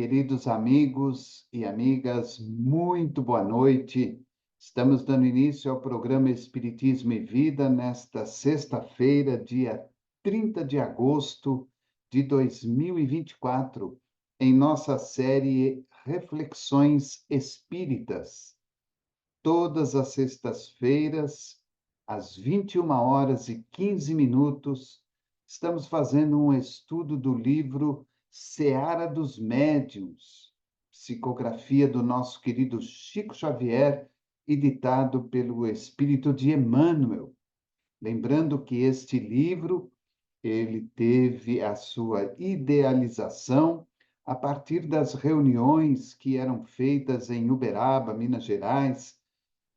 Queridos amigos e amigas, muito boa noite. Estamos dando início ao programa Espiritismo e Vida nesta sexta-feira, dia 30 de agosto de 2024, em nossa série Reflexões Espíritas. Todas as sextas-feiras, às 21h15, estamos fazendo um estudo do livro Seara dos Médiuns, psicografia do nosso querido Chico Xavier, editado pelo Espírito de Emmanuel. Lembrando que este livro, ele teve a sua idealização a partir das reuniões que eram feitas em Uberaba, Minas Gerais,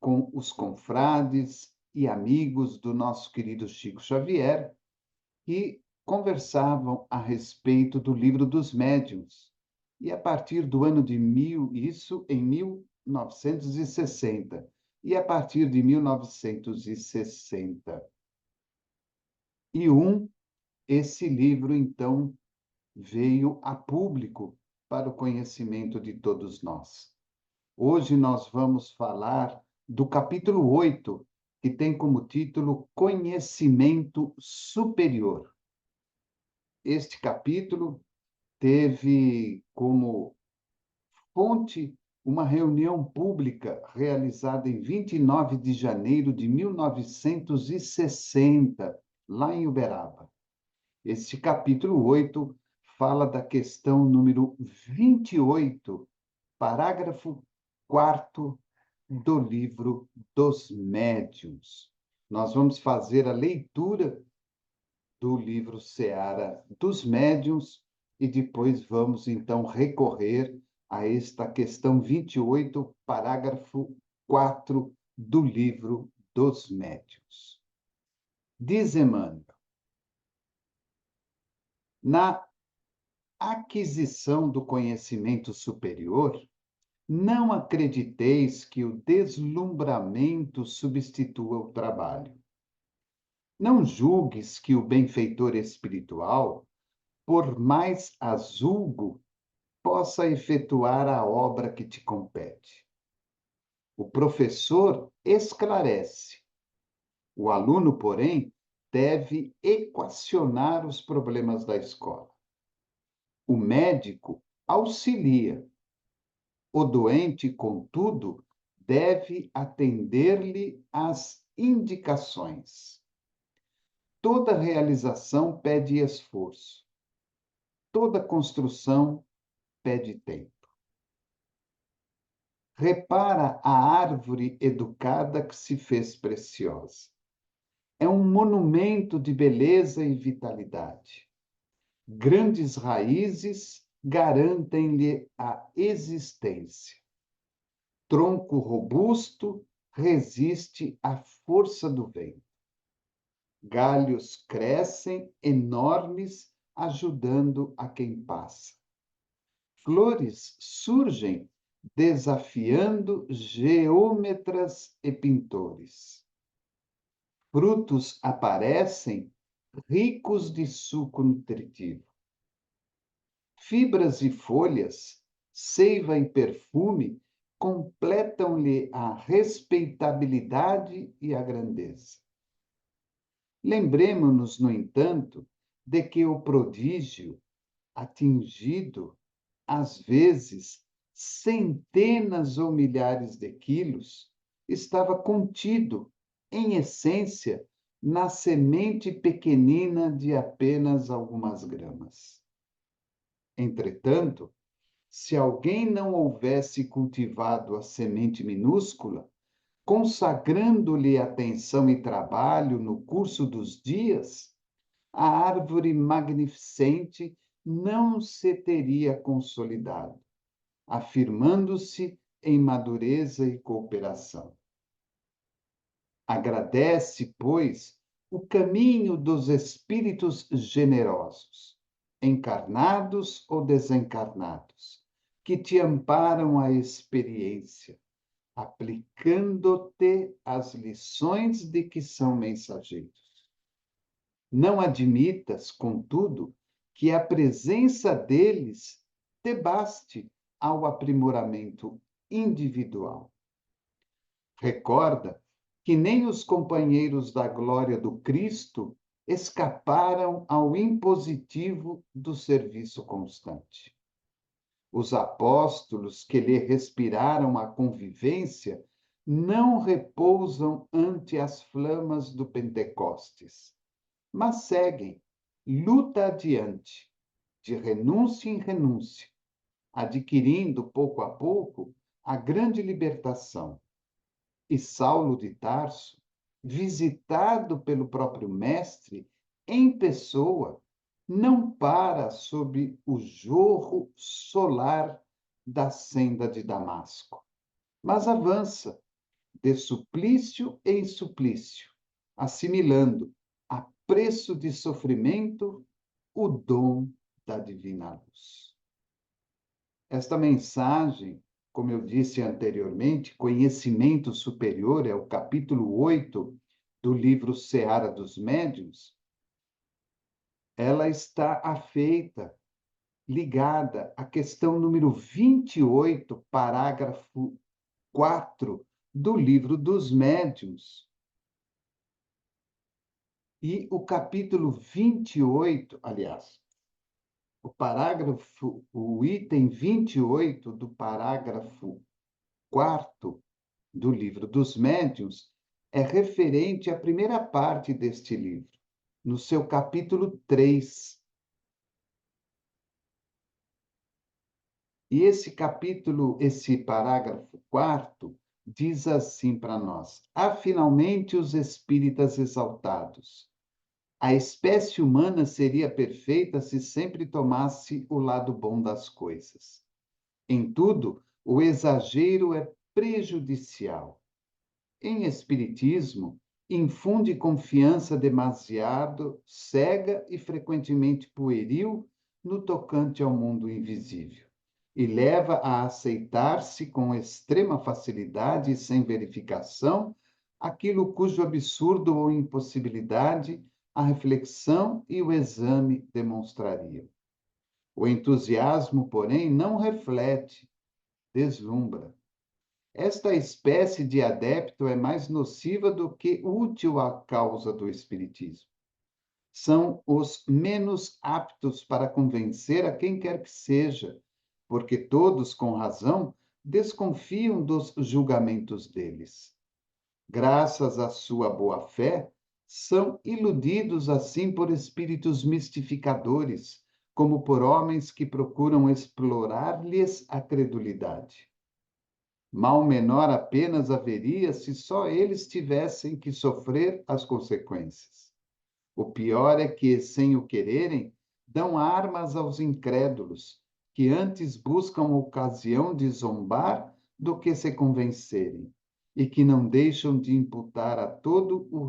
com os confrades e amigos do nosso querido Chico Xavier, que conversavam a respeito do Livro dos Médiuns. E a partir do ano de isso em 1960, e a partir de 1961, esse livro, então, veio a público para o conhecimento de todos nós. Hoje nós vamos falar do capítulo 8, que tem como título Conhecimento Superior. Este capítulo teve como fonte uma reunião pública realizada em 29 de janeiro de 1960, lá em Uberaba. Este capítulo 8 fala da questão número 28, parágrafo 4º do Livro dos Médiuns. Nós vamos fazer a leitura do livro Seara dos Médiuns e depois vamos, então, recorrer a esta questão 28, parágrafo 4 do Livro dos Médiuns. Diz Emmanuel: na aquisição do conhecimento superior, não acrediteis que o deslumbramento substitua o trabalho. Não julgues que o benfeitor espiritual, por mais azulgo, possa efetuar a obra que te compete. O professor esclarece. O aluno, porém, deve equacionar os problemas da escola. O médico auxilia. O doente, contudo, deve atender-lhe às indicações. Toda realização pede esforço. Toda construção pede tempo. Repara a árvore educada que se fez preciosa. É um monumento de beleza e vitalidade. Grandes raízes garantem-lhe a existência. Tronco robusto resiste à força do vento. Galhos crescem enormes, ajudando a quem passa. Flores surgem, desafiando geômetras e pintores. Frutos aparecem, ricos de suco nutritivo. Fibras e folhas, seiva e perfume completam-lhe a respeitabilidade e a grandeza. Lembremo-nos, no entanto, de que o prodígio, atingido, às vezes, centenas ou milhares de quilos, estava contido, em essência, na semente pequenina de apenas algumas gramas. Entretanto, se alguém não houvesse cultivado a semente minúscula, consagrando-lhe atenção e trabalho no curso dos dias, a árvore magnificente não se teria consolidado, afirmando-se em madureza e cooperação. Agradece, pois, o caminho dos espíritos generosos, encarnados ou desencarnados, que te amparam a experiência, aplicando-te as lições de que são mensageiros. Não admitas, contudo, que a presença deles te baste ao aprimoramento individual. Recorda que nem os companheiros da glória do Cristo escaparam ao impositivo do serviço constante. Os apóstolos que lhe respiraram a convivência não repousam ante as flamas do Pentecostes, mas seguem, luta adiante, de renúncia em renúncia, adquirindo pouco a pouco a grande libertação. E Saulo de Tarso, visitado pelo próprio Mestre em pessoa, não para sob o jorro solar da senda de Damasco, mas avança de suplício em suplício, assimilando, a preço de sofrimento, o dom da divina luz. Esta mensagem, como eu disse anteriormente, Conhecimento Superior, é o capítulo 8 do livro Seara dos Médiuns, ela está afeita, ligada à questão número 28, parágrafo 4 do livro dos Médiuns. E o capítulo 28, aliás, o item 28 do parágrafo 4º do livro dos Médiuns é referente à primeira parte deste livro, no seu capítulo 3. E esse parágrafo 4º, diz assim para nós: há finalmente os espíritas exaltados. A espécie humana seria perfeita se sempre tomasse o lado bom das coisas. Em tudo, o exagero é prejudicial. Em espiritismo, infunde confiança demasiado cega e frequentemente pueril no tocante ao mundo invisível, e leva a aceitar-se com extrema facilidade e sem verificação aquilo cujo absurdo ou impossibilidade a reflexão e o exame demonstrariam. O entusiasmo, porém, não reflete, deslumbra. Esta espécie de adepto é mais nociva do que útil à causa do espiritismo. São os menos aptos para convencer a quem quer que seja, porque todos, com razão, desconfiam dos julgamentos deles. Graças à sua boa-fé, são iludidos assim por espíritos mistificadores, como por homens que procuram explorar-lhes a credulidade. Mal menor apenas haveria se só eles tivessem que sofrer as consequências. O pior é que, sem o quererem, dão armas aos incrédulos, que antes buscam ocasião de zombar do que se convencerem, e que não deixam de imputar a todos o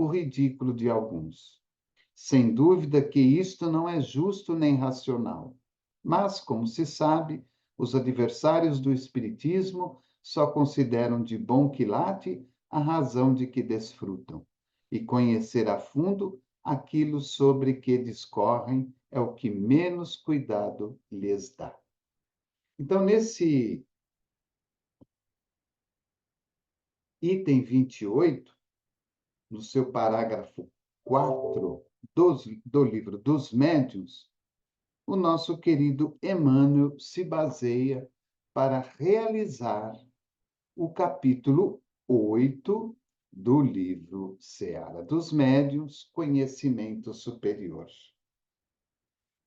ridículo de alguns. Sem dúvida que isto não é justo nem racional. Mas, como se sabe, os adversários do Espiritismo só consideram de bom quilate a razão de que desfrutam. E conhecer a fundo aquilo sobre que discorrem é o que menos cuidado lhes dá. Então, nesse item 28, no seu parágrafo 4 do livro dos Médiuns, o nosso querido Emmanuel se baseia para realizar o capítulo 8 do livro Seara dos Médiuns, Conhecimento Superior.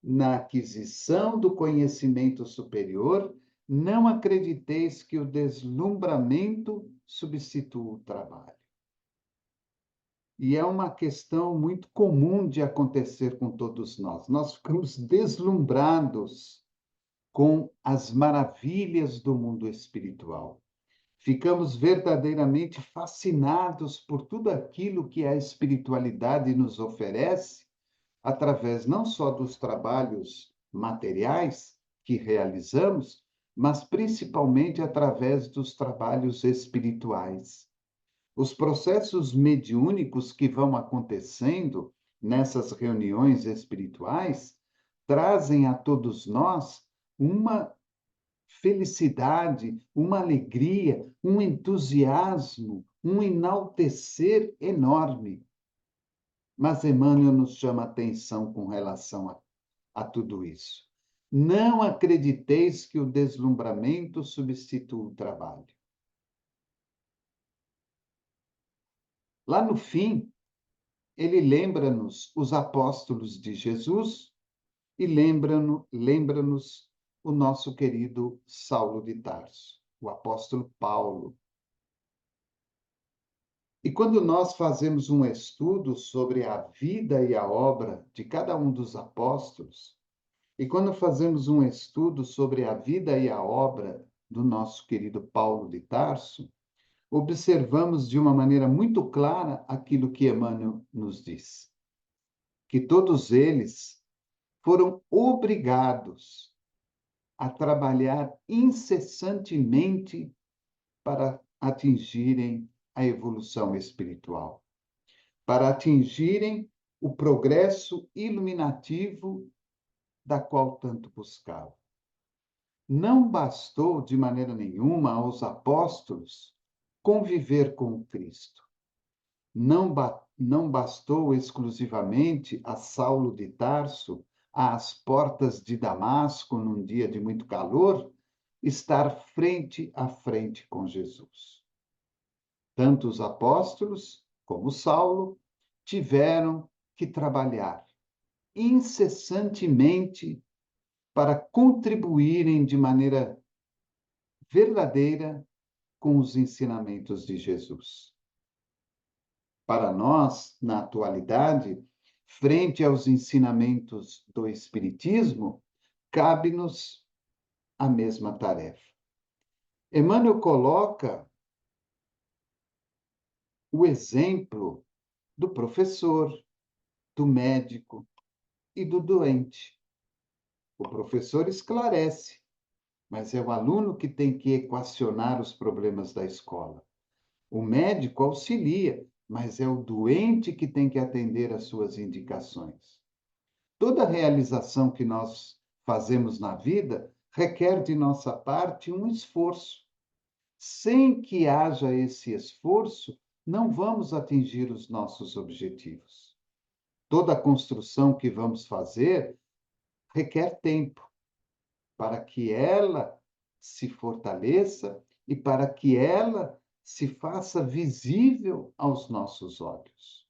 Na aquisição do conhecimento superior, não acrediteis que o deslumbramento substitua o trabalho. E é uma questão muito comum de acontecer com todos nós. Nós ficamos deslumbrados com as maravilhas do mundo espiritual. Ficamos verdadeiramente fascinados por tudo aquilo que a espiritualidade nos oferece, através não só dos trabalhos materiais que realizamos, mas principalmente através dos trabalhos espirituais. Os processos mediúnicos que vão acontecendo nessas reuniões espirituais trazem a todos nós uma felicidade, uma alegria, um entusiasmo, um enaltecer enorme. Mas Emmanuel nos chama a atenção com relação a tudo isso. Não acrediteis que o deslumbramento substitua o trabalho. Lá no fim, ele lembra-nos os apóstolos de Jesus e lembra-nos o nosso querido Saulo de Tarso, o apóstolo Paulo. E quando nós fazemos um estudo sobre a vida e a obra de cada um dos apóstolos, e quando fazemos um estudo sobre a vida e a obra do nosso querido Paulo de Tarso, observamos de uma maneira muito clara aquilo que Emmanuel nos diz, que todos eles foram obrigados a trabalhar incessantemente para atingirem a evolução espiritual, para atingirem o progresso iluminativo da qual tanto buscavam. Não bastou de maneira nenhuma aos apóstolos conviver com Cristo. Não bastou exclusivamente a Saulo de Tarso, às portas de Damasco, num dia de muito calor, estar frente a frente com Jesus. Tanto os apóstolos como Saulo tiveram que trabalhar incessantemente para contribuírem de maneira verdadeira com os ensinamentos de Jesus. Para nós, na atualidade, frente aos ensinamentos do Espiritismo, cabe-nos a mesma tarefa. Emmanuel coloca o exemplo do professor, do médico e do doente. O professor esclarece, mas é o aluno que tem que equacionar os problemas da escola. O médico auxilia, mas é o doente que tem que atender às suas indicações. Toda realização que nós fazemos na vida requer de nossa parte um esforço. Sem que haja esse esforço, não vamos atingir os nossos objetivos. Toda a construção que vamos fazer requer tempo para que ela se fortaleça e para que ela se faça visível aos nossos olhos.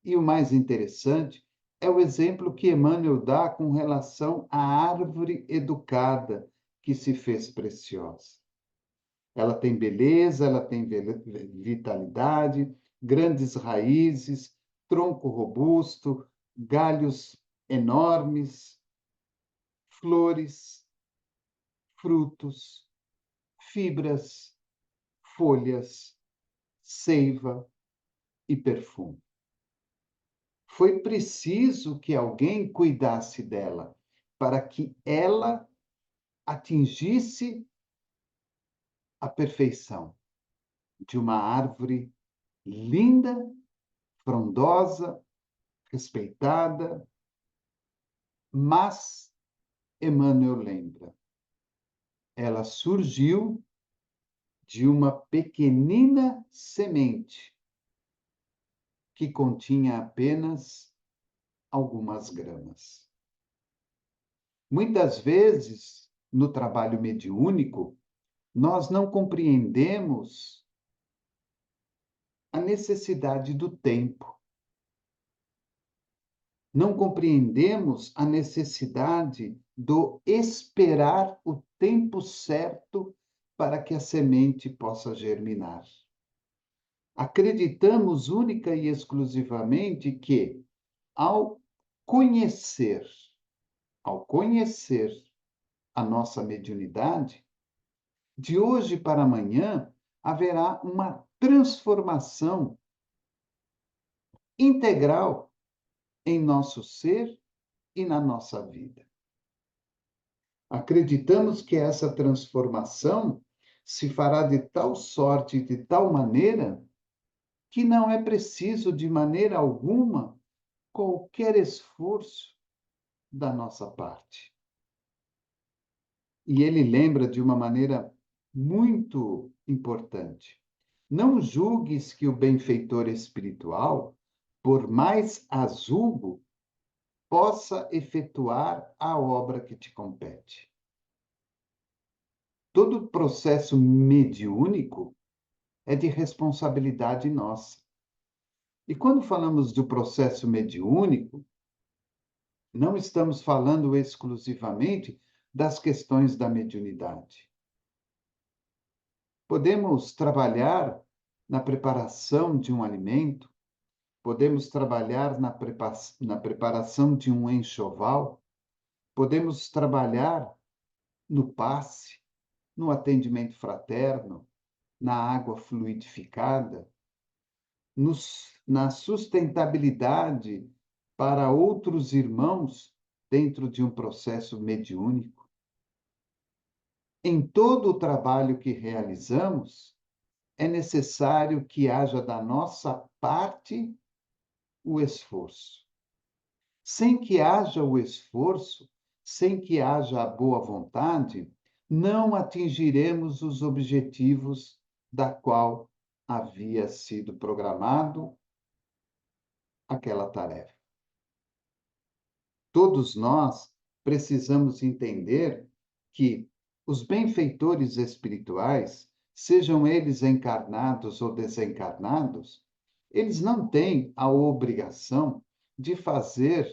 E o mais interessante é o exemplo que Emmanuel dá com relação à árvore educada que se fez preciosa. Ela tem beleza, ela tem vitalidade, grandes raízes, tronco robusto, galhos enormes, flores, frutos, fibras, folhas, seiva e perfume. Foi preciso que alguém cuidasse dela para que ela atingisse a perfeição de uma árvore linda, frondosa, respeitada, mas Emmanuel lembra, ela surgiu de uma pequenina semente que continha apenas algumas gramas. Muitas vezes, no trabalho mediúnico, nós não compreendemos a necessidade do tempo. Não compreendemos a necessidade do esperar o tempo certo para que a semente possa germinar. Acreditamos única e exclusivamente que, ao conhecer, ao conhecer a nossa mediunidade, de hoje para amanhã haverá uma transformação integral em nosso ser e na nossa vida. Acreditamos que essa transformação se fará de tal sorte, de tal maneira, que não é preciso, de maneira alguma, qualquer esforço da nossa parte. E ele lembra de uma maneira muito importante. Não julgues que o benfeitor espiritual, por mais azubo, possa efetuar a obra que te compete. Todo processo mediúnico é de responsabilidade nossa. E quando falamos do processo mediúnico, não estamos falando exclusivamente das questões da mediunidade. Podemos trabalhar na preparação de um alimento, podemos trabalhar na preparação de um enxoval, podemos trabalhar no passe, no atendimento fraterno, na água fluidificada, na sustentabilidade para outros irmãos dentro de um processo mediúnico. Em todo o trabalho que realizamos, é necessário que haja da nossa parte o esforço. Sem que haja o esforço, sem que haja a boa vontade, não atingiremos os objetivos da qual havia sido programado aquela tarefa. Todos nós precisamos entender que os benfeitores espirituais, sejam eles encarnados ou desencarnados, eles não têm a obrigação de fazer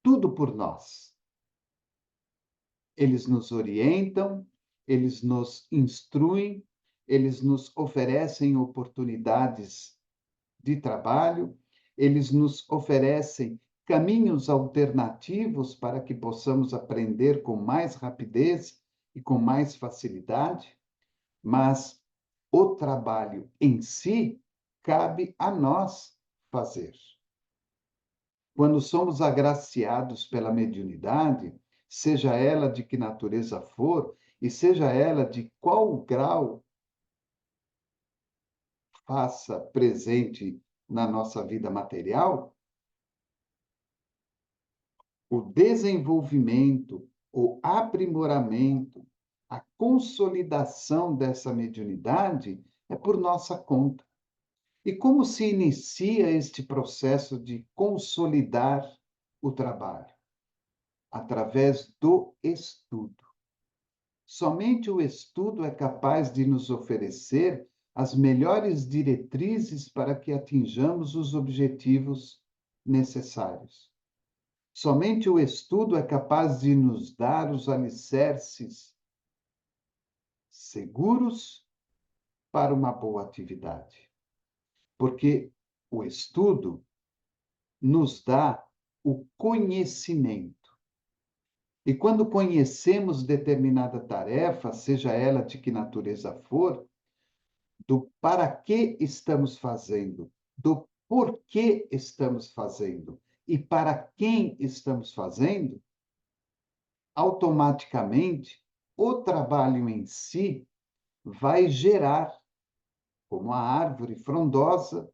tudo por nós. Eles nos orientam, eles nos instruem, eles nos oferecem oportunidades de trabalho, eles nos oferecem caminhos alternativos para que possamos aprender com mais rapidez e com mais facilidade, mas o trabalho em si cabe a nós fazer. Quando somos agraciados pela mediunidade, seja ela de que natureza for, e seja ela de qual grau faça presente na nossa vida material, o desenvolvimento, o aprimoramento, a consolidação dessa mediunidade é por nossa conta. E como se inicia este processo de consolidar o trabalho? Através do estudo. Somente o estudo é capaz de nos oferecer as melhores diretrizes para que atinjamos os objetivos necessários. Somente o estudo é capaz de nos dar os alicerces seguros para uma boa atividade. Porque o estudo nos dá o conhecimento. E quando conhecemos determinada tarefa, seja ela de que natureza for, do para que estamos fazendo, do porquê estamos fazendo e para quem estamos fazendo, automaticamente o trabalho em si vai gerar, como a árvore frondosa,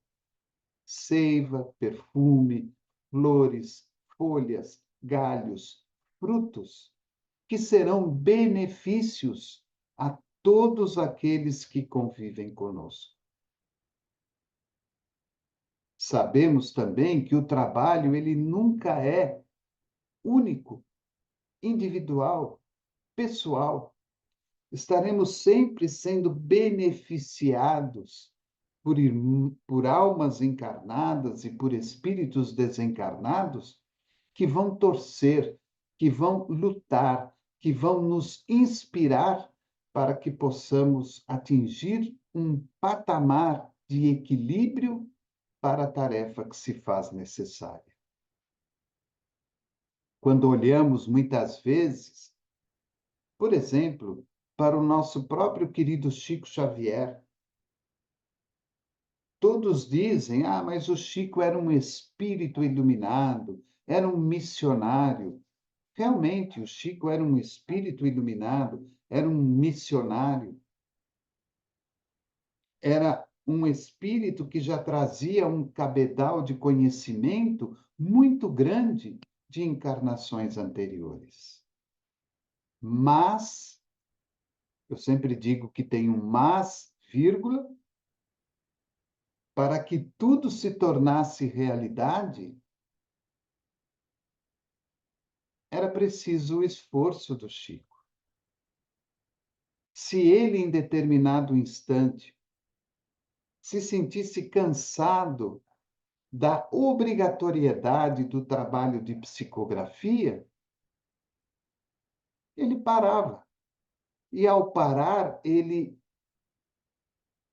seiva, perfume, flores, folhas, galhos, frutos, que serão benefícios a todos aqueles que convivem conosco. Sabemos também que o trabalho ele nunca é único, individual, pessoal. Estaremos sempre sendo beneficiados por almas encarnadas e por espíritos desencarnados que vão torcer, que vão lutar, que vão nos inspirar para que possamos atingir um patamar de equilíbrio para a tarefa que se faz necessária. Quando olhamos muitas vezes, por exemplo, para o nosso próprio querido Chico Xavier, todos dizem: ah, mas o Chico era um espírito iluminado, era um missionário. Realmente, o Chico era um espírito iluminado, era um missionário, era um espírito que já trazia um cabedal de conhecimento muito grande de encarnações anteriores. Mas, eu sempre digo que tem um mas, vírgula, para que tudo se tornasse realidade, era preciso o esforço do Chico. Se ele, em determinado instante, se sentisse cansado da obrigatoriedade do trabalho de psicografia, ele parava. E, ao parar, ele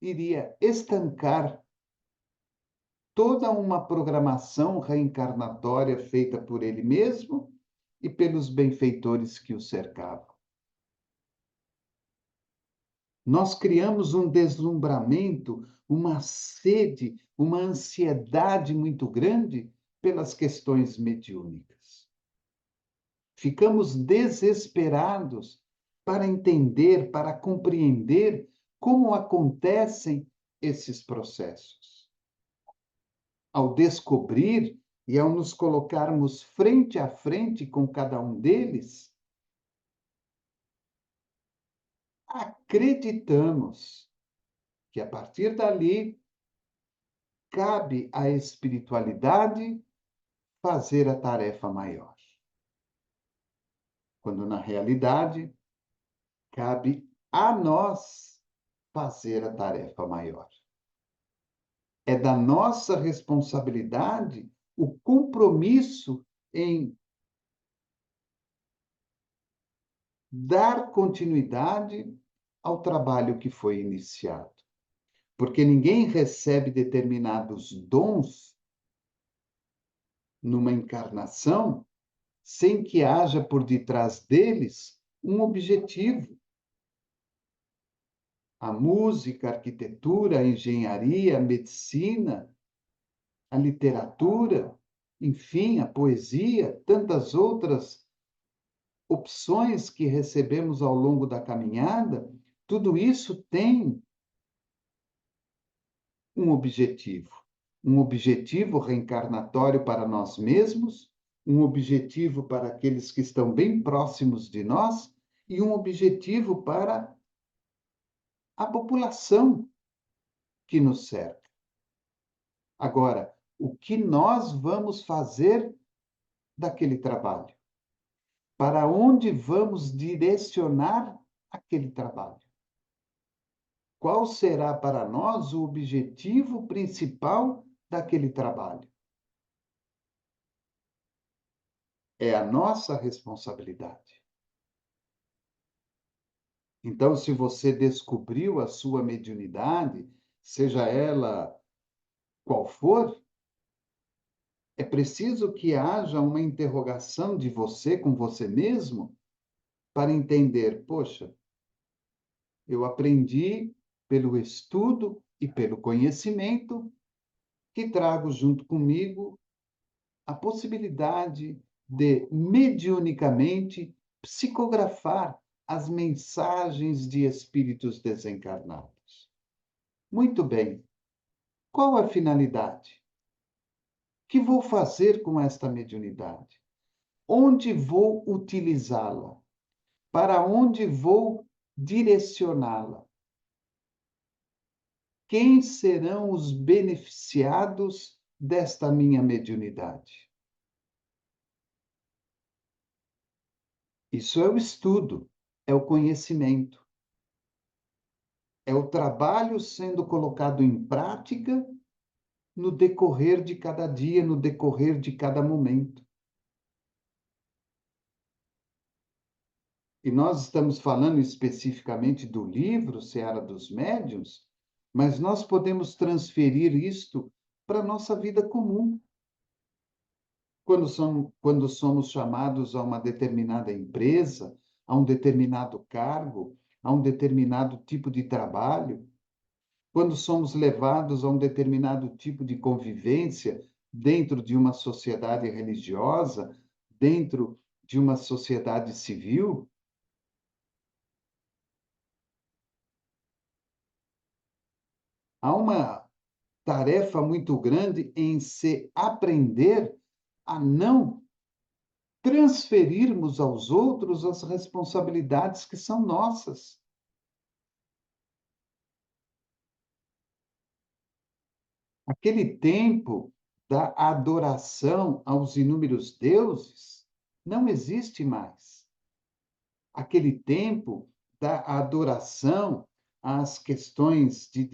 iria estancar toda uma programação reencarnatória feita por ele mesmo e pelos benfeitores que o cercavam. Nós criamos um deslumbramento, uma sede, uma ansiedade muito grande pelas questões mediúnicas. Ficamos desesperados para entender, para compreender como acontecem esses processos. Ao descobrir e ao nos colocarmos frente a frente com cada um deles, acreditamos que, a partir dali, cabe à espiritualidade fazer a tarefa maior. Quando, na realidade, cabe a nós fazer a tarefa maior. É da nossa responsabilidade o compromisso em dar continuidade ao trabalho que foi iniciado. Porque ninguém recebe determinados dons numa encarnação sem que haja por detrás deles um objetivo. A música, a arquitetura, a engenharia, a medicina, a literatura, enfim, a poesia, tantas outras opções que recebemos ao longo da caminhada, tudo isso tem um objetivo reencarnatório para nós mesmos, um objetivo para aqueles que estão bem próximos de nós e um objetivo para a população que nos cerca. Agora, o que nós vamos fazer daquele trabalho? Para onde vamos direcionar aquele trabalho? Qual será para nós o objetivo principal daquele trabalho? É a nossa responsabilidade. Então, se você descobriu a sua mediunidade, seja ela qual for, é preciso que haja uma interrogação de você com você mesmo para entender, poxa, eu aprendi pelo estudo e pelo conhecimento que trago junto comigo a possibilidade de, mediunicamente, psicografar as mensagens de espíritos desencarnados. Muito bem. Qual a finalidade? O que vou fazer com esta mediunidade? Onde vou utilizá-la? Para onde vou direcioná-la? Quem serão os beneficiados desta minha mediunidade? Isso é o estudo, é o conhecimento, é o trabalho sendo colocado em prática no decorrer de cada dia, no decorrer de cada momento. E nós estamos falando especificamente do livro Seara dos Médiuns, mas nós podemos transferir isto para a nossa vida comum. Quando somos chamados a uma determinada empresa, a um determinado cargo, a um determinado tipo de trabalho, quando somos levados a um determinado tipo de convivência dentro de uma sociedade religiosa, dentro de uma sociedade civil, há uma tarefa muito grande em se aprender a não transferirmos aos outros as responsabilidades que são nossas. Aquele tempo da adoração aos inúmeros deuses não existe mais. Aquele tempo da adoração às questões de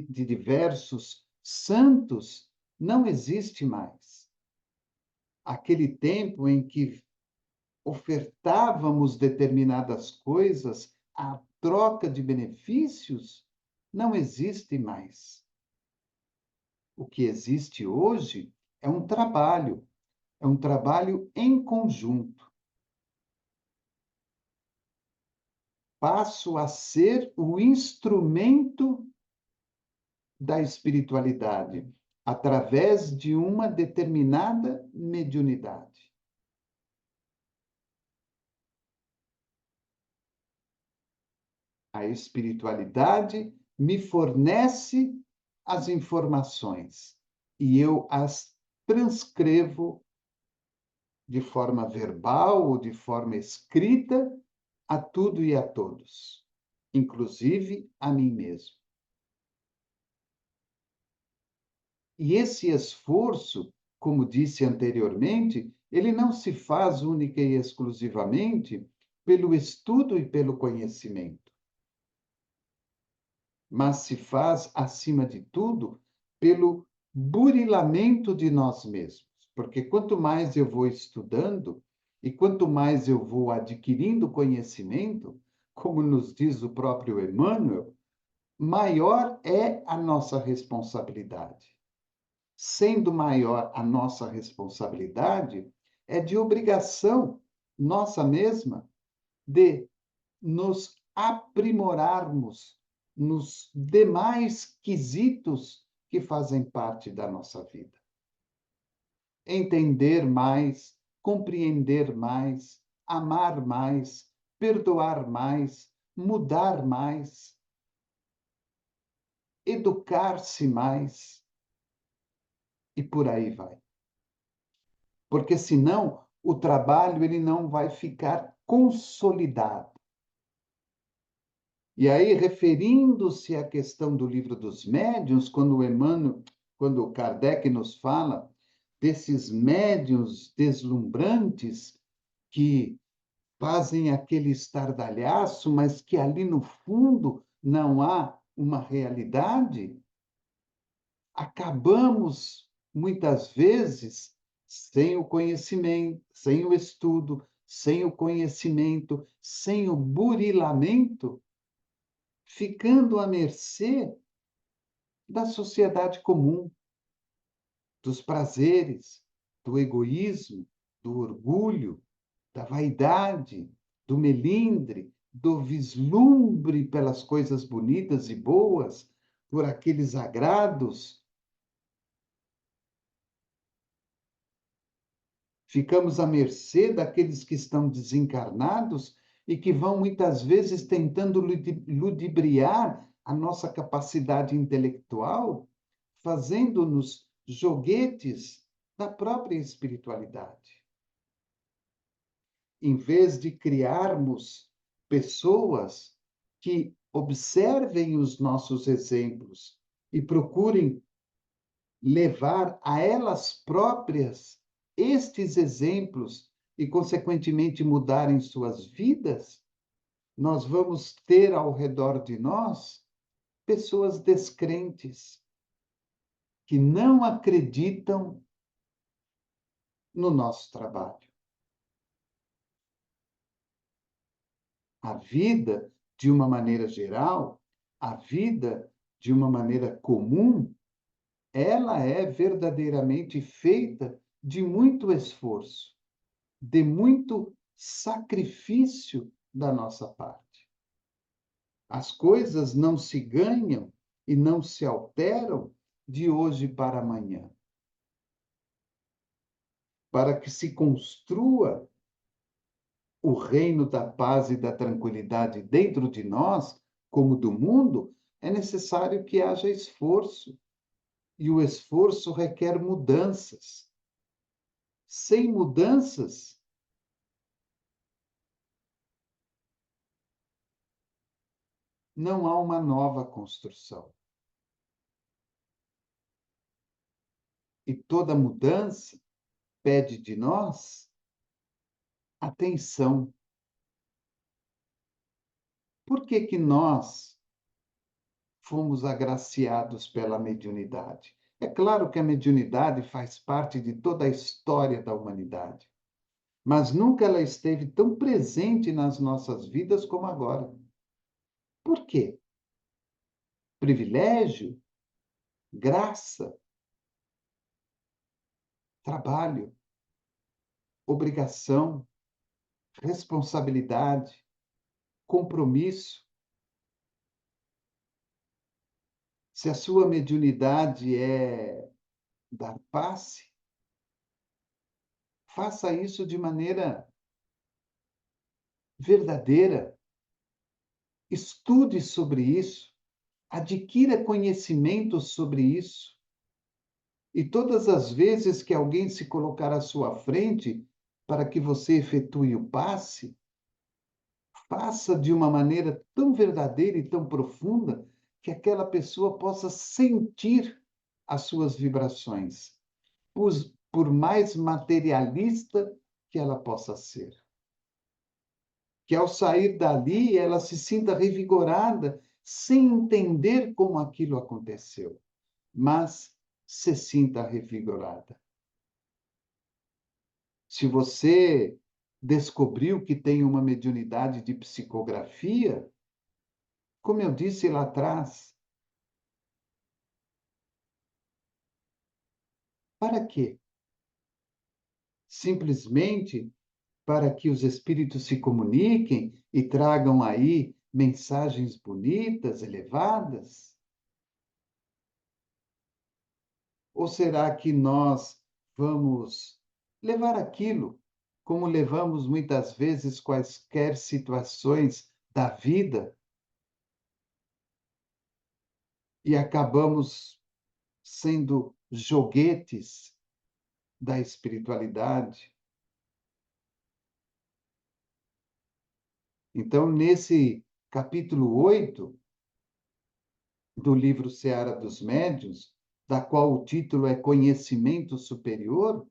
diversos santos não existe mais. Aquele tempo em que ofertávamos determinadas coisas à troca de benefícios não existe mais. O que existe hoje é um trabalho em conjunto. Passo a ser o instrumento da espiritualidade, através de uma determinada mediunidade. A espiritualidade me fornece as informações e eu as transcrevo de forma verbal ou de forma escrita a tudo e a todos, inclusive a mim mesmo. E esse esforço, como disse anteriormente, ele não se faz única e exclusivamente pelo estudo e pelo conhecimento, mas se faz, acima de tudo, pelo burilamento de nós mesmos. Porque quanto mais eu vou estudando e quanto mais eu vou adquirindo conhecimento, como nos diz o próprio Emmanuel, maior é a nossa responsabilidade. Sendo maior a nossa responsabilidade, é de obrigação nossa mesma de nos aprimorarmos nos demais quesitos que fazem parte da nossa vida. Entender mais, compreender mais, amar mais, perdoar mais, mudar mais, educar-se mais, e por aí vai. Porque senão o trabalho ele não vai ficar consolidado. E aí, referindo-se à questão do livro dos médiuns, quando o Kardec nos fala desses médiuns deslumbrantes que fazem aquele estardalhaço, mas que ali no fundo não há uma realidade, acabamos muitas vezes sem o conhecimento, sem o estudo, sem o conhecimento, sem o burilamento, ficando à mercê da sociedade comum, dos prazeres, do egoísmo, do orgulho, da vaidade, do melindre, do vislumbre pelas coisas bonitas e boas, por aqueles agrados. Ficamos à mercê daqueles que estão desencarnados e que vão muitas vezes tentando ludibriar a nossa capacidade intelectual, fazendo-nos joguetes da própria espiritualidade. Em vez de criarmos pessoas que observem os nossos exemplos e procurem levar a elas próprias estes exemplos e, consequentemente, mudarem suas vidas, nós vamos ter ao redor de nós pessoas descrentes, que não acreditam no nosso trabalho. A vida, de uma maneira geral, a vida, de uma maneira comum, ela é verdadeiramente feita de muito esforço, de muito sacrifício da nossa parte. As coisas não se ganham e não se alteram de hoje para amanhã. Para que se construa o reino da paz e da tranquilidade dentro de nós, como do mundo, é necessário que haja esforço. E o esforço requer mudanças. Sem mudanças, não há uma nova construção. E toda mudança pede de nós atenção. Por que que nós fomos agraciados pela mediunidade? É claro que a mediunidade faz parte de toda a história da humanidade, mas nunca ela esteve tão presente nas nossas vidas como agora. Por quê? Privilégio, graça, trabalho, obrigação, responsabilidade, compromisso. Se a sua mediunidade é dar passe, faça isso de maneira verdadeira. Estude sobre isso, adquira conhecimento sobre isso. E todas as vezes que alguém se colocar à sua frente para que você efetue o passe, faça de uma maneira tão verdadeira e tão profunda que aquela pessoa possa sentir as suas vibrações, por mais materialista que ela possa ser. Que ao sair dali ela se sinta revigorada, sem entender como aquilo aconteceu, mas se sinta revigorada. Se você descobriu que tem uma mediunidade de psicografia, como eu disse lá atrás, para quê? Simplesmente para que os espíritos se comuniquem e tragam aí mensagens bonitas, elevadas? Ou será que nós vamos levar aquilo como levamos muitas vezes quaisquer situações da vida e acabamos sendo joguetes da espiritualidade? Então, nesse capítulo 8 do livro Seara dos Médiuns, da qual o título é Conhecimento Superior,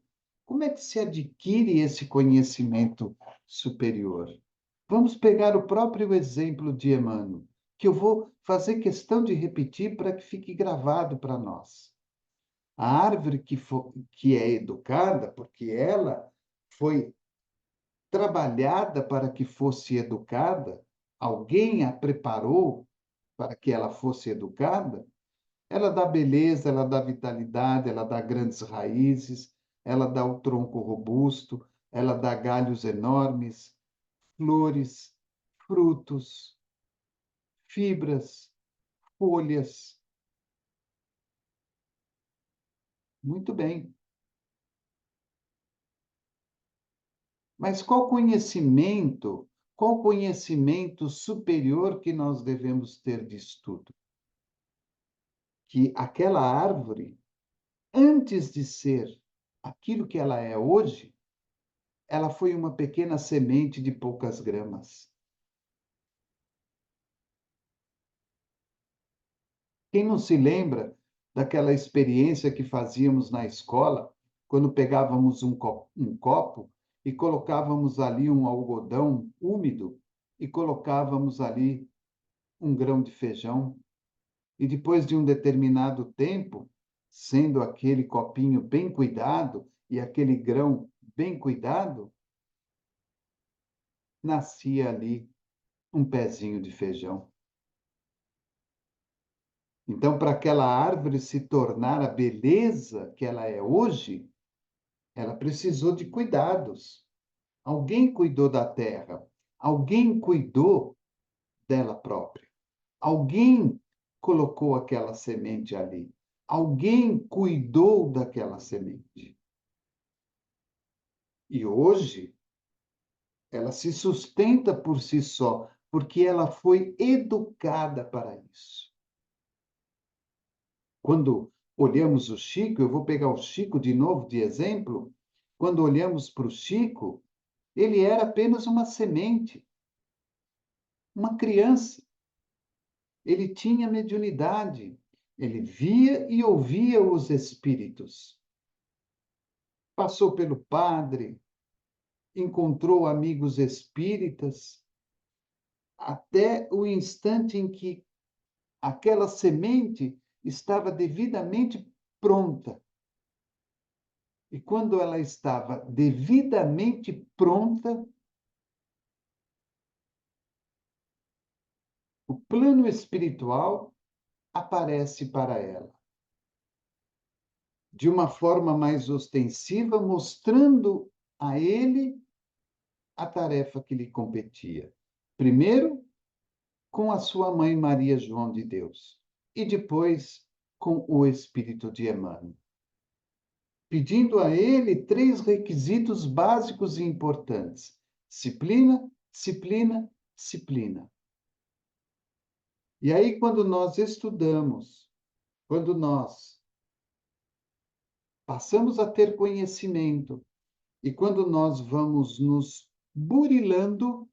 como é que se adquire esse conhecimento superior? Vamos pegar o próprio exemplo de Emmanuel, que eu vou fazer questão de repetir para que fique gravado para nós. A árvore que é educada, porque ela foi trabalhada para que fosse educada, alguém a preparou para que ela fosse educada, ela dá beleza, ela dá vitalidade, ela dá grandes raízes, ela dá o tronco robusto, ela dá galhos enormes, flores, frutos, fibras, folhas. Muito bem. Mas qual conhecimento superior que nós devemos ter de estudo? Que aquela árvore, antes de ser aquilo que ela é hoje, ela foi uma pequena semente de poucas gramas. Quem não se lembra daquela experiência que fazíamos na escola, quando pegávamos um copo e colocávamos ali um algodão úmido e colocávamos ali um grão de feijão, e depois de um determinado tempo, sendo aquele copinho bem cuidado e aquele grão bem cuidado, nascia ali um pezinho de feijão. Então, para aquela árvore se tornar a beleza que ela é hoje, ela precisou de cuidados. Alguém cuidou da terra, alguém cuidou dela própria, alguém colocou aquela semente ali, alguém cuidou daquela semente. E hoje ela se sustenta por si só, porque ela foi educada para isso. Quando olhamos o Chico, eu vou pegar o Chico de novo de exemplo. Quando olhamos para o Chico, ele era apenas uma semente, uma criança. Ele tinha mediunidade. Ele via e ouvia os espíritos. Passou pelo padre, encontrou amigos espíritas, até o instante em que aquela semente estava devidamente pronta. E quando ela estava devidamente pronta, o plano espiritual aparece para ela, de uma forma mais ostensiva, mostrando a ele a tarefa que lhe competia. Primeiro, com a sua mãe Maria João de Deus, e depois com o Espírito de Emmanuel, pedindo a ele 3 requisitos básicos e importantes: disciplina, disciplina, disciplina. E aí, quando nós estudamos, quando nós passamos a ter conhecimento e quando nós vamos nos burilando,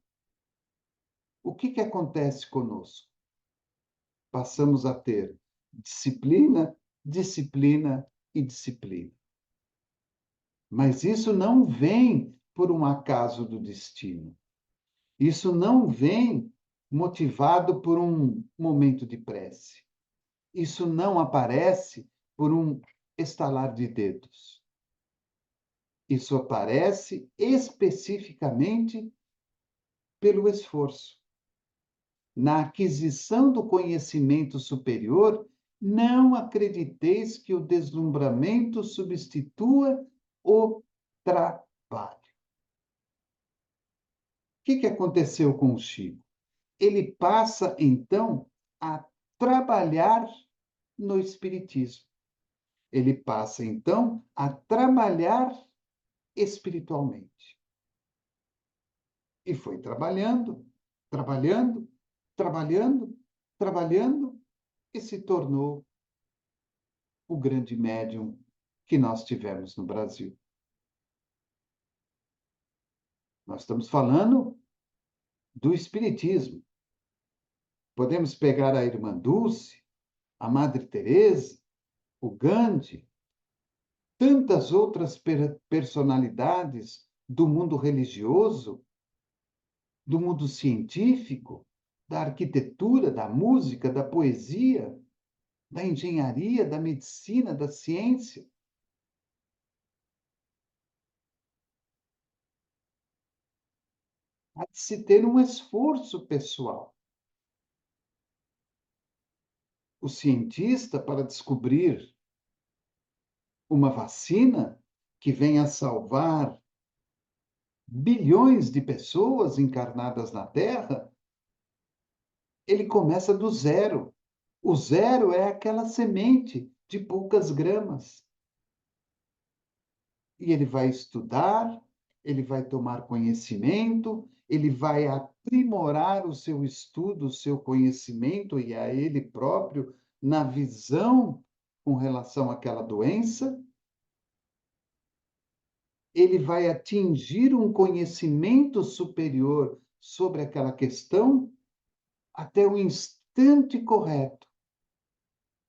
o que acontece conosco? Passamos a ter disciplina, disciplina e disciplina. Mas isso não vem por um acaso do destino. Isso não vem motivado por um momento de prece. Isso não aparece por um estalar de dedos. Isso aparece especificamente pelo esforço. Na aquisição do conhecimento superior, não acrediteis que o deslumbramento substitua o trabalho. O que aconteceu com o Chico? Ele passa, então, a trabalhar no Espiritismo. Ele passa, então, a trabalhar espiritualmente. E foi trabalhando, trabalhando, trabalhando, trabalhando, e se tornou o grande médium que nós tivemos no Brasil. Nós estamos falando do Espiritismo. Podemos pegar a Irmã Dulce, a Madre Teresa, o Gandhi, tantas outras personalidades do mundo religioso, do mundo científico, da arquitetura, da música, da poesia, da engenharia, da medicina, da ciência. Há de se ter um esforço pessoal. O cientista, para descobrir uma vacina que venha salvar bilhões de pessoas encarnadas na Terra, ele começa do zero. O zero é aquela semente de poucas gramas. E ele vai estudar, ele vai tomar conhecimento, ele vai aprimorar o seu estudo, o seu conhecimento e a ele próprio na visão com relação àquela doença. Ele vai atingir um conhecimento superior sobre aquela questão até o instante correto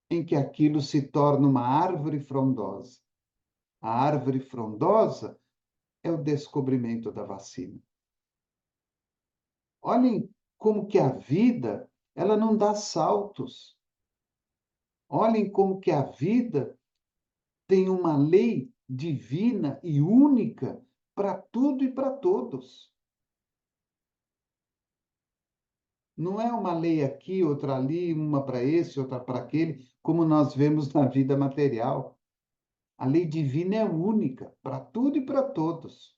em que aquilo se torna uma árvore frondosa. A árvore frondosa é o descobrimento da vacina. Olhem como que a vida, ela não dá saltos. Olhem como que a vida tem uma lei divina e única para tudo e para todos. Não é uma lei aqui, outra ali, uma para esse, outra para aquele, como nós vemos na vida material. A lei divina é única para tudo e para todos.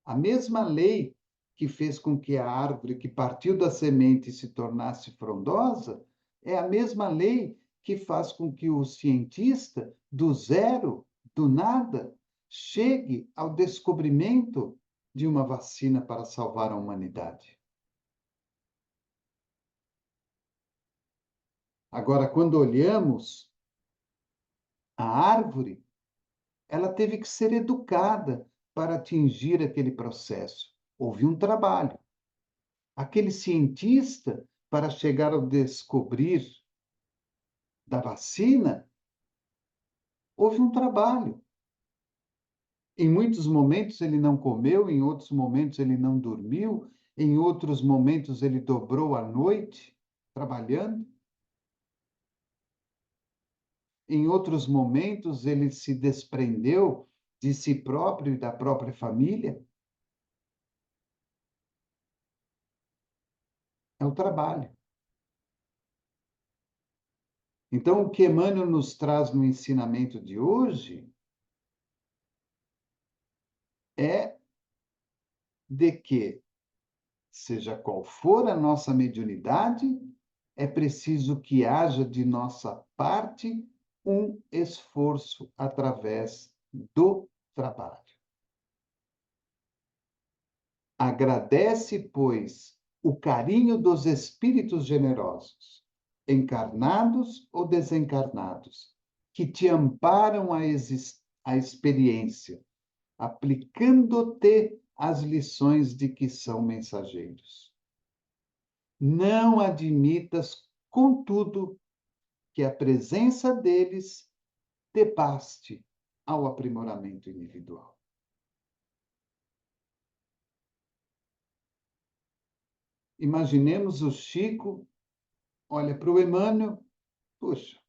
A mesma lei que fez com que a árvore que partiu da semente se tornasse frondosa é a mesma lei que faz com que o cientista, do zero, do nada, chegue ao descobrimento de uma vacina para salvar a humanidade. Agora, quando olhamos a árvore, ela teve que ser educada para atingir aquele processo. Houve um trabalho. Aquele cientista para chegar ao descobrir da vacina, houve um trabalho. Em muitos momentos ele não comeu, em outros momentos ele não dormiu, em outros momentos ele dobrou a noite trabalhando, em outros momentos ele se desprendeu de si próprio e da própria família. É o trabalho. Então, o que Emmanuel nos traz no ensinamento de hoje é de que, seja qual for a nossa mediunidade, é preciso que haja de nossa parte um esforço através do trabalho. Agradece, pois, o carinho dos espíritos generosos, encarnados ou desencarnados, que te amparam a experiência, aplicando-te as lições de que são mensageiros. Não admitas, contudo, que a presença deles te baste ao aprimoramento individual. Imaginemos o Chico, olha para o Emmanuel, puxa,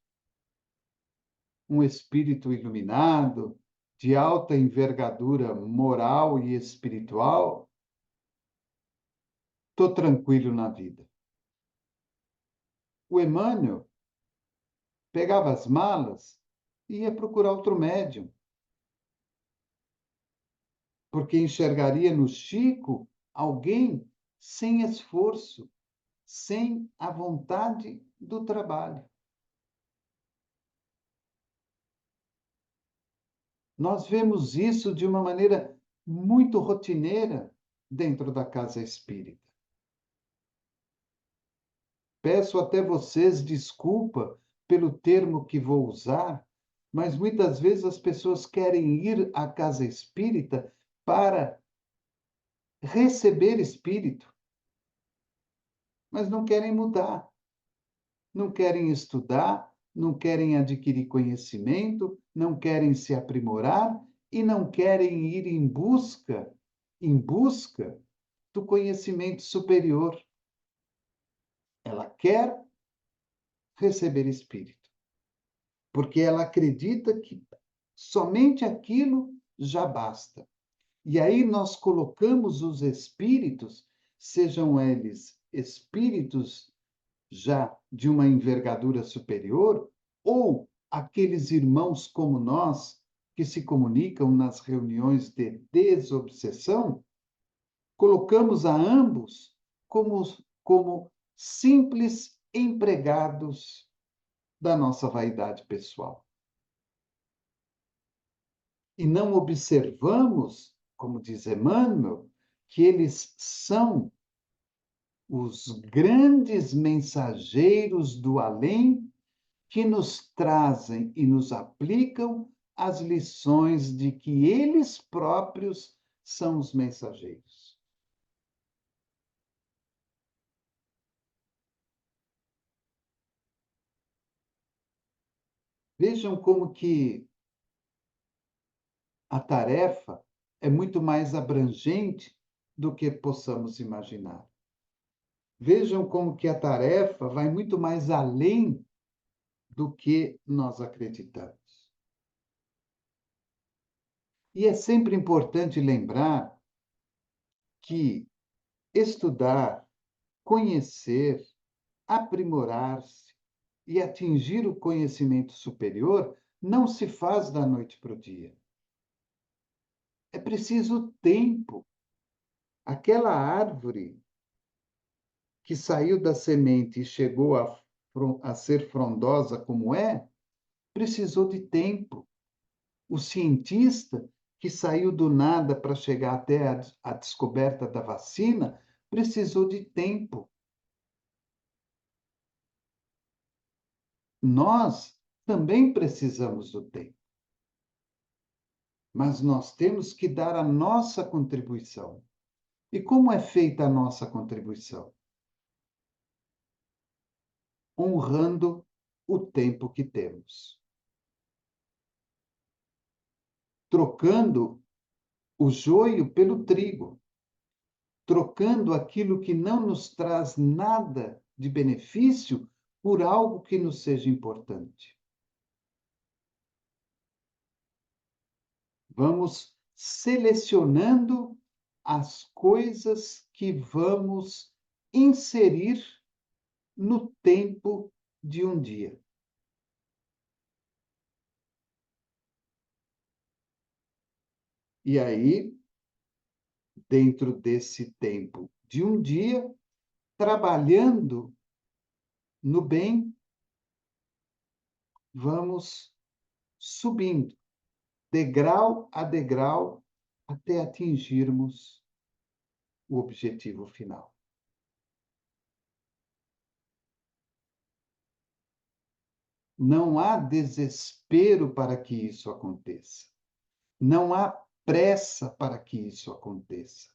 um espírito iluminado, de alta envergadura moral e espiritual, estou tranquilo na vida. O Emmanuel pegava as malas e ia procurar outro médium, porque enxergaria no Chico alguém sem esforço, sem a vontade do trabalho. Nós vemos isso de uma maneira muito rotineira dentro da casa espírita. Peço até vocês desculpa pelo termo que vou usar, mas muitas vezes as pessoas querem ir à casa espírita para receber espírito, mas não querem mudar, não querem estudar, não querem adquirir conhecimento, não querem se aprimorar e não querem ir em busca do conhecimento superior. Ela quer receber espírito, porque ela acredita que somente aquilo já basta. E aí nós colocamos os espíritos, sejam eles espíritos já de uma envergadura superior, ou aqueles irmãos como nós, que se comunicam nas reuniões de desobsessão, colocamos a ambos como simples empregados da nossa vaidade pessoal. E não observamos, como diz Emmanuel, que eles são os grandes mensageiros do além que nos trazem e nos aplicam as lições de que eles próprios são os mensageiros. Vejam como que a tarefa é muito mais abrangente do que possamos imaginar. Vejam como que a tarefa vai muito mais além do que nós acreditamos. E é sempre importante lembrar que estudar, conhecer, aprimorar-se e atingir o conhecimento superior não se faz da noite para o dia. É preciso tempo. Aquela árvore que saiu da semente e chegou a ser frondosa como é, precisou de tempo. O cientista que saiu do nada para chegar até a descoberta da vacina precisou de tempo. Nós também precisamos do tempo. Mas nós temos que dar a nossa contribuição. E como é feita a nossa contribuição? honrando o tempo que temos, trocando o joio pelo trigo, trocando aquilo que não nos traz nada de benefício por algo que nos seja importante. Vamos selecionando as coisas que vamos inserir no tempo de um dia. E aí, dentro desse tempo de um dia, trabalhando no bem, vamos subindo, degrau a degrau, até atingirmos o objetivo final. Não há desespero para que isso aconteça. Não há pressa para que isso aconteça.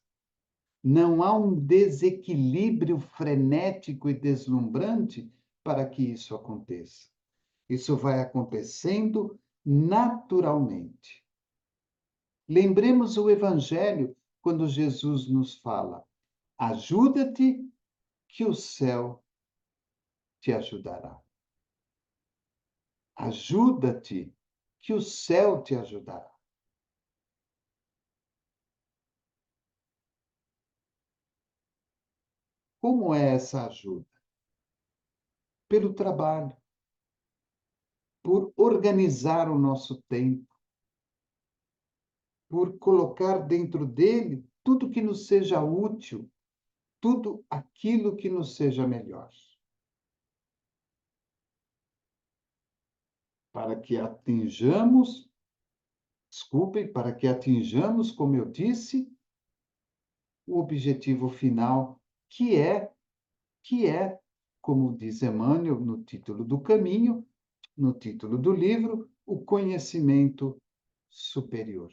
Não há um desequilíbrio frenético e deslumbrante para que isso aconteça. Isso vai acontecendo naturalmente. Lembremos o Evangelho quando Jesus nos fala: ajuda-te, que o céu te ajudará. Ajuda-te, que o céu te ajudará. Como é essa ajuda? Pelo trabalho, por organizar o nosso tempo, por colocar dentro dele tudo que nos seja útil, tudo aquilo que nos seja melhor. Para que atinjamos, desculpem, para que atinjamos, como eu disse, o objetivo final, que é, como diz Emmanuel no título do caminho, no título do livro, o conhecimento superior.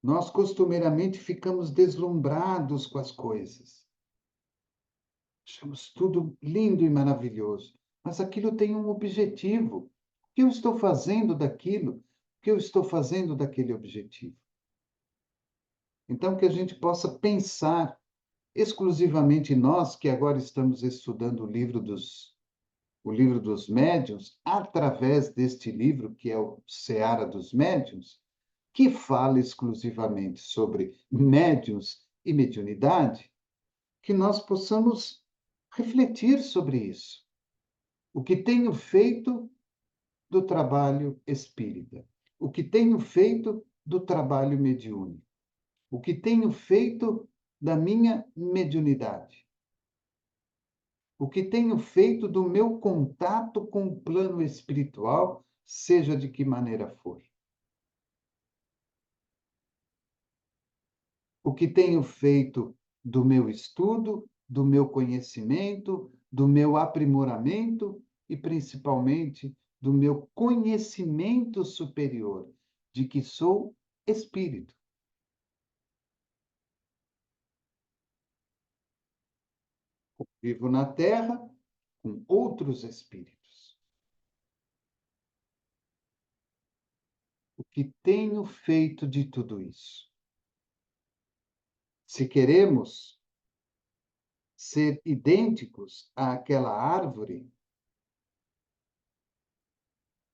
Nós costumeiramente ficamos deslumbrados com as coisas. Achamos tudo lindo e maravilhoso, mas aquilo tem um objetivo. O que eu estou fazendo daquilo? O que eu estou fazendo daquele objetivo? Então, que a gente possa pensar exclusivamente nós, que agora estamos estudando o livro dos médiuns, através deste livro, que é o Seara dos Médiuns, que fala exclusivamente sobre médiuns e mediunidade, que nós possamos refletir sobre isso. O que tenho feito do trabalho espírita? O que tenho feito do trabalho mediúnico? O que tenho feito da minha mediunidade? O que tenho feito do meu contato com o plano espiritual, seja de que maneira for? O que tenho feito do meu estudo, do meu conhecimento, do meu aprimoramento e, principalmente, do meu conhecimento superior, de que sou espírito. Vivo na Terra com outros espíritos. O que tenho feito de tudo isso? Se queremos ser idênticos àquela árvore,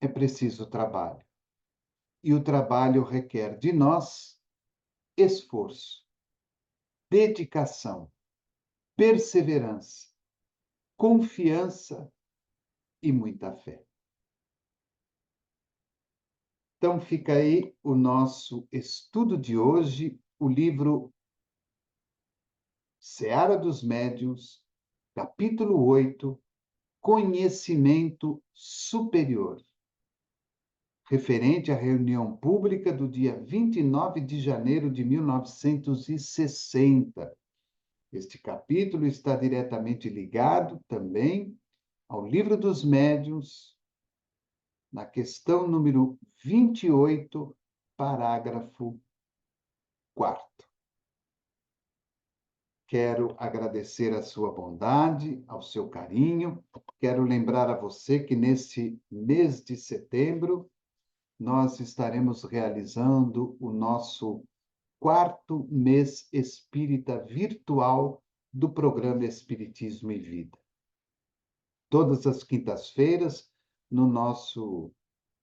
é preciso trabalho. E o trabalho requer de nós esforço, dedicação, perseverança, confiança e muita fé. Então fica aí o nosso estudo de hoje, o livro Seara dos Médiuns, capítulo 8, Conhecimento Superior, referente à reunião pública do dia 29 de janeiro de 1960. Este capítulo está diretamente ligado também ao Livro dos Médiuns, na questão número 28, parágrafo 4º. 4. quero agradecer a sua bondade, ao seu carinho. Quero lembrar a você que neste mês de setembro nós estaremos realizando o nosso 4º mês espírita virtual do programa Espiritismo e Vida. Todas as quintas-feiras, no nosso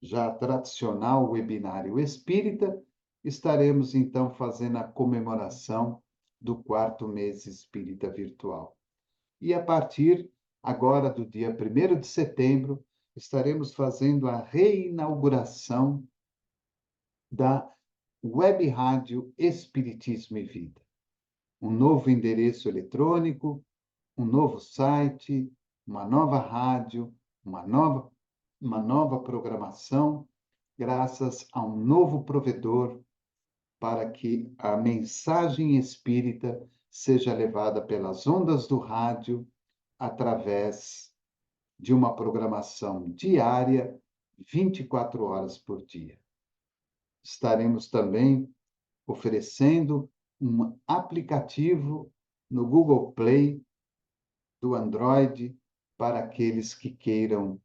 já tradicional webinário espírita, estaremos então fazendo a comemoração do 4º mês espírita virtual. E a partir agora do dia 1º de setembro, estaremos fazendo a reinauguração da Web Rádio Espiritismo e Vida. Um novo endereço eletrônico, um novo site, uma nova rádio, uma nova programação, graças a um novo provedor para que a mensagem espírita seja levada pelas ondas do rádio através de uma programação diária, 24 horas por dia. Estaremos também oferecendo um aplicativo no Google Play do Android para aqueles que queiram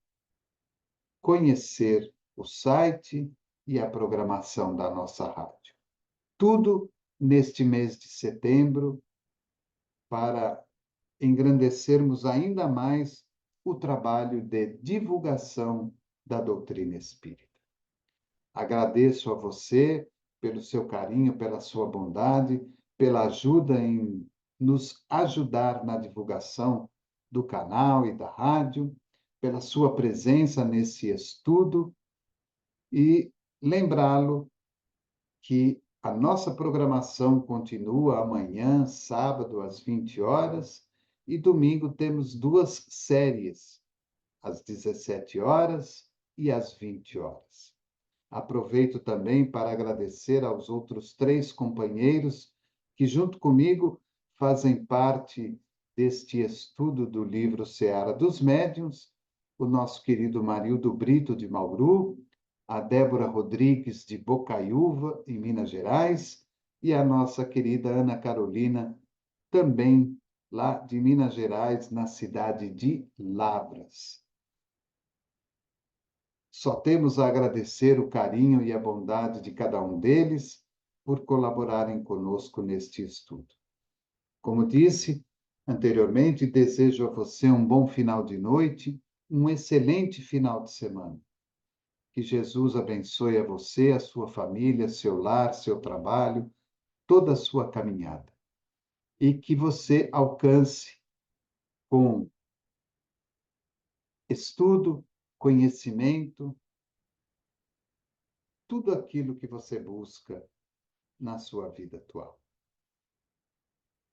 conhecer o site e a programação da nossa rádio. Tudo neste mês de setembro para engrandecermos ainda mais o trabalho de divulgação da doutrina espírita. Agradeço a você pelo seu carinho, pela sua bondade, pela ajuda em nos ajudar na divulgação do canal e da rádio, pela sua presença nesse estudo e lembrá-lo que a nossa programação continua amanhã, sábado, às 20 horas, e domingo temos 2 séries, às 17 horas e às 20 horas. Aproveito também para agradecer aos outros 3 companheiros que, junto comigo, fazem parte deste estudo do livro Seara dos Médiuns, o nosso querido Marildo Brito, de Mauru, a Débora Rodrigues, de Bocaiúva, em Minas Gerais, e a nossa querida Ana Carolina, também lá de Minas Gerais, na cidade de Lavras. Só temos a agradecer o carinho e a bondade de cada um deles por colaborarem conosco neste estudo. Como disse anteriormente, desejo a você um bom final de noite, um excelente final de semana. Que Jesus abençoe a você, a sua família, seu lar, seu trabalho, toda a sua caminhada. E que você alcance com estudo, conhecimento, tudo aquilo que você busca na sua vida atual.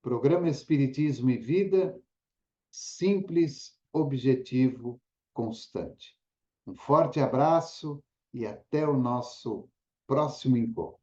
Programa Espiritismo e Vida, simples, objetivo, constante. Um forte abraço e até o nosso próximo encontro.